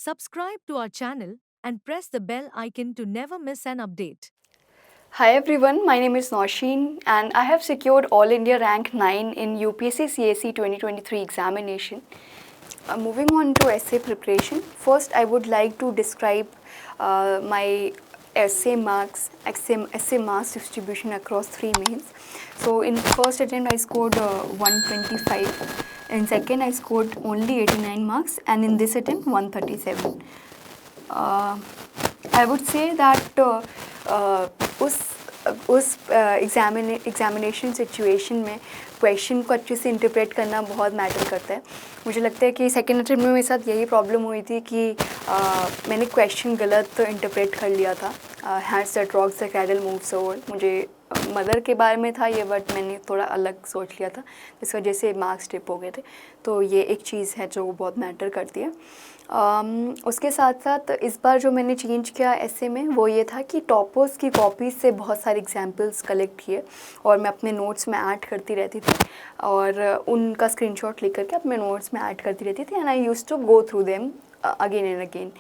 Subscribe to our channel and press the bell icon to never miss an update. Hi everyone, my name is Nausheen and I have secured All India Rank 9 in UPSC CSE 2023 examination. Moving on to essay preparation, first I would like to describe my essay marks distribution across three mains. So in first attempt I scored 125, in second I scored only 89 marks, and in this attempt 137. I would say that उस examination situation में question को अच्छे से interpret करना बहुत matter करता है. मुझे लगता है कि सेकेंड अटेम्प्ट में मेरे साथ यही प्रॉब्लम हुई थी कि मैंने क्वेश्चन गलत इंटरप्रेट कर लिया था. Has that rocks the cattle moves over, मुझे मदर के बारे में था ये, बट मैंने थोड़ा अलग सोच लिया था, इस वजह से मार्क्स टिप हो गए थे. तो ये एक चीज़ है जो बहुत मैटर करती है. उसके साथ साथ इस बार जो मैंने चेंज किया ऐसे में वो ये था कि टॉपर्स की कॉपीज़ से बहुत सारे एग्जाम्पल्स कलेक्ट किए और मैं अपने नोट्स में ऐड करती रहती थी और उनका स्क्रीनशॉट लेकर के अपने नोट्स में ऐड करती रहती थी. And I used to go through them again and again.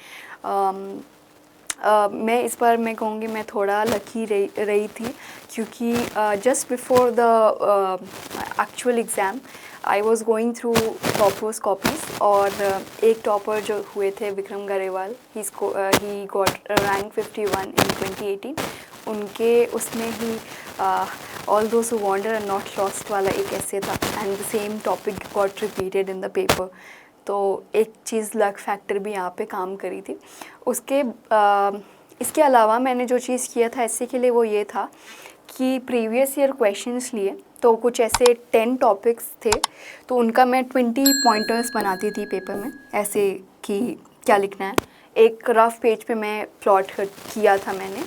मैं इस बार मैं कहूँगी मैं थोड़ा लकी रही थी क्योंकि just before the actual exam I was going through toppers copies और एक टॉपर जो हुए थे Vikram Grewal, he got rank 51 in 2018. उनके उसमें ही all those who wander and not lost वाला एक ऐसे था and the same topic got repeated in the paper. तो एक चीज़ लक फैक्टर भी यहाँ पे काम करी थी. इसके अलावा मैंने जो चीज़ किया था ऐसे के लिए वो ये था कि प्रीवियस ईयर क्वेश्चंस लिए तो कुछ ऐसे 10 टॉपिक्स थे तो उनका मैं 20 पॉइंटर्स बनाती थी पेपर में, ऐसे कि क्या लिखना है. एक रफ पेज पे मैं प्लॉट किया था मैंने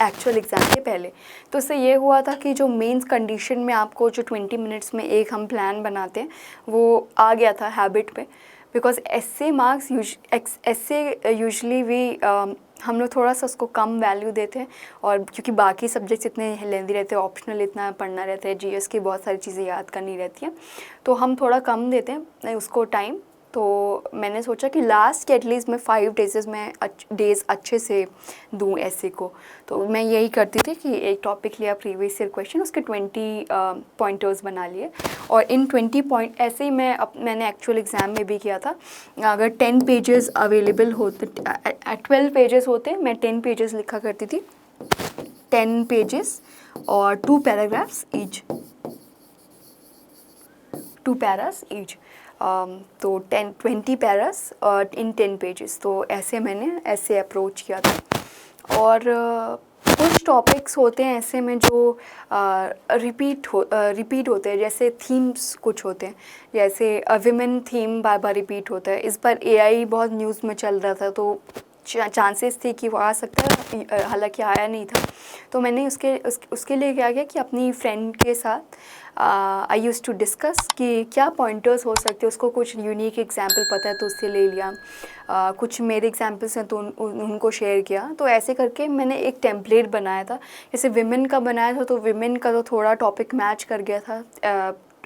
एक्चुअल एग्ज़ाम के पहले. तो इससे ये हुआ था कि जो मेंस कंडीशन में आपको जो 20 मिनट्स में एक हम प्लान बनाते हैं वो आ गया था हैबिट पे. बिकॉज ऐसे मार्क्स ऐसे यूजली भी हम लोग थोड़ा सा उसको कम वैल्यू देते हैं और क्योंकि बाकी सब्जेक्ट्स इतने लेंदी रहते हैं, ऑप्शनल इतना पढ़ना रहता है, जीएस की बहुत सारी चीज़ें याद करनी रहती हैं, तो हम थोड़ा कम देते हैं उसको टाइम. तो मैंने सोचा कि लास्ट के एटलीस्ट मैं 5 डेज़ अच्छे से दूँ ऐसे को. तो मैं यही करती थी कि एक टॉपिक लिया प्रीवियस ईयर क्वेश्चन, उसके 20 पॉइंटर्स बना लिए और इन 20 पॉइंट ऐसे ही मैंने एक्चुअल एग्ज़ाम में भी किया था. अगर 10 पेजेस अवेलेबल होते, 12 पेजेस होते, मैं 10 पेजेस लिखा करती थी. 10 पेजेस और 2 पैराग्राफ्स ईच, 2 पैरास ईच. तो 20 पैरास इन 10 पेजेस. तो ऐसे मैंने ऐसे अप्रोच किया था. और कुछ टॉपिक्स होते हैं ऐसे में जो रिपीट होते हैं, जैसे थीम्स कुछ होते हैं, जैसे विमेन थीम बार बार रिपीट होता है. इस बार एआई बहुत न्यूज़ में चल रहा था तो चांसेस थे कि वो आ सकता है, हालांकि आया नहीं था. तो मैंने उसके लिए क्या किया कि अपनी फ्रेंड के साथ आई यूज़ टू डिस्कस कि क्या पॉइंटर्स हो सकते हैं. उसको कुछ यूनिक एग्जांपल पता है तो उससे ले लिया. कुछ मेरे एग्जांपल्स हैं तो उनको शेयर किया. तो ऐसे करके मैंने एक टेम्पलेट बनाया था. जैसे विमेन का बनाया था तो विमेन का तो थोड़ा टॉपिक मैच कर गया था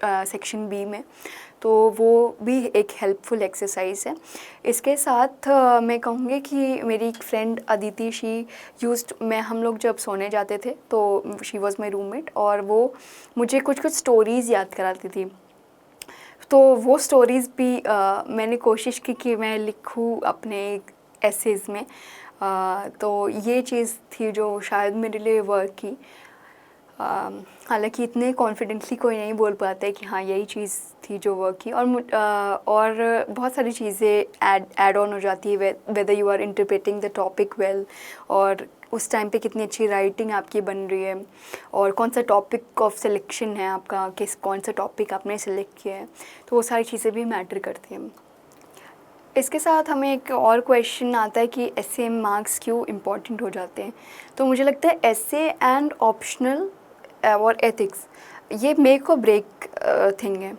सेक्शन बी में, तो वो भी एक हेल्पफुल एक्सरसाइज है. इसके साथ मैं कहूँगी कि मेरी एक फ्रेंड अदिति, हम लोग जब सोने जाते थे तो शी वॉज़ माई रूममेट और वो मुझे कुछ स्टोरीज़ याद कराती थी. तो वो स्टोरीज़ भी मैंने कोशिश की कि मैं लिखूँ अपने एसेज में. तो ये चीज़ थी जो शायद मेरे लिए वर्क की. हालांकि इतने कॉन्फिडेंटली कोई नहीं बोल पाता है कि हाँ यही चीज़ थी जो वर्क की. और बहुत सारी चीज़ें ऐड ऑन हो जाती है, whether you are interpreting the topic well, और उस टाइम पे कितनी अच्छी राइटिंग आपकी बन रही है, और कौन सा टॉपिक ऑफ सिलेक्शन है आपका, कौन सा टॉपिक आपने सेलेक्ट किया है. तो वो सारी चीज़ें भी मैटर करती हैं. इसके साथ हमें एक और क्वेश्चन आता है कि एसे मार्क्स क्यों इम्पॉर्टेंट हो जाते हैं. तो मुझे लगता है एसे एंड ऑप्शनल और एथिक्स ये मेक और ब्रेक थिंग है.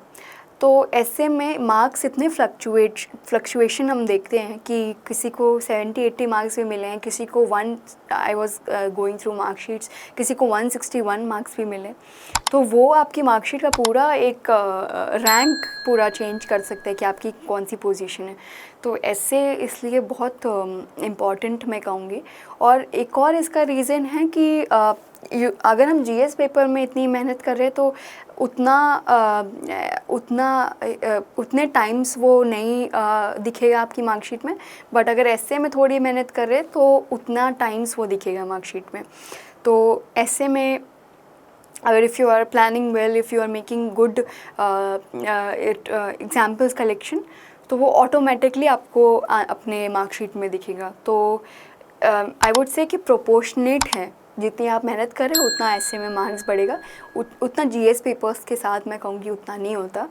तो ऐसे में मार्क्स इतने फ्लक्चुएशन हम देखते हैं कि किसी को 70-80 मार्क्स भी मिले हैं, किसी को I was going through marksheets, किसी को 161 मार्क्स भी मिले। तो वो आपकी मार्कशीट का पूरा एक रैंक पूरा चेंज कर सकता है कि आपकी कौन सी पोजीशन है। तो ऐसे इसलिए बहुत इम्पॉर्टेंट मैं कहूँगी। और एक और इसका रीज़न है कि अगर हम जीएस पेपर में इतनी मेहनत कर रहे हैं तो उतने टाइम्स वो नहीं दिखेगा आपकी मार्कशीट में, बट अगर ऐसे में थोड़ी मेहनत कर रहे हैं तो उतना टाइम्स वो दिखेगा मार्कशीट में। तो ऐसे में अगर if you are planning well, if you are making good examples collection, तो वो ऑटोमेटिकली आपको अपने मार्कशीट में दिखेगा। तो आई वुड से कि प्रोपोर्शनेट है, जितनी आप मेहनत करें उतना ऐसे में मार्क्स बढ़ेगा। उतना जीएस पेपर्स के साथ मैं कहूँगी उतना नहीं होता।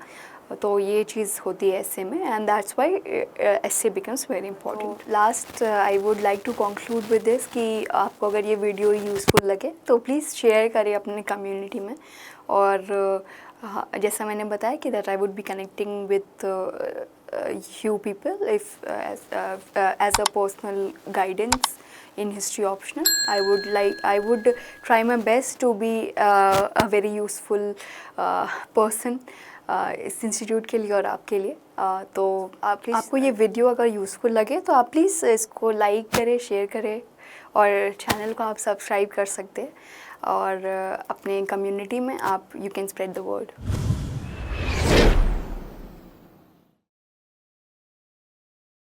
तो ये चीज़ होती है ऐसे में, एंड दैट्स वाई ऐसे becomes very important. Last I would like to conclude with this कि आपको अगर ये वीडियो यूज़फुल लगे तो प्लीज़ शेयर करें अपने कम्युनिटी में। और जैसा मैंने बताया कि that I would be connecting with you people if as a personal guidance in history optional. I would try my best to be a very useful person इस इंस्टीट्यूट के लिए और आपके लिए। तो आपको ये वीडियो अगर यूज़फुल लगे तो आप प्लीज़ इसको लाइक करें, शेयर करें, और चैनल को आप सब्सक्राइब कर सकते हैं, और अपने कम्युनिटी में आप you can spread the word.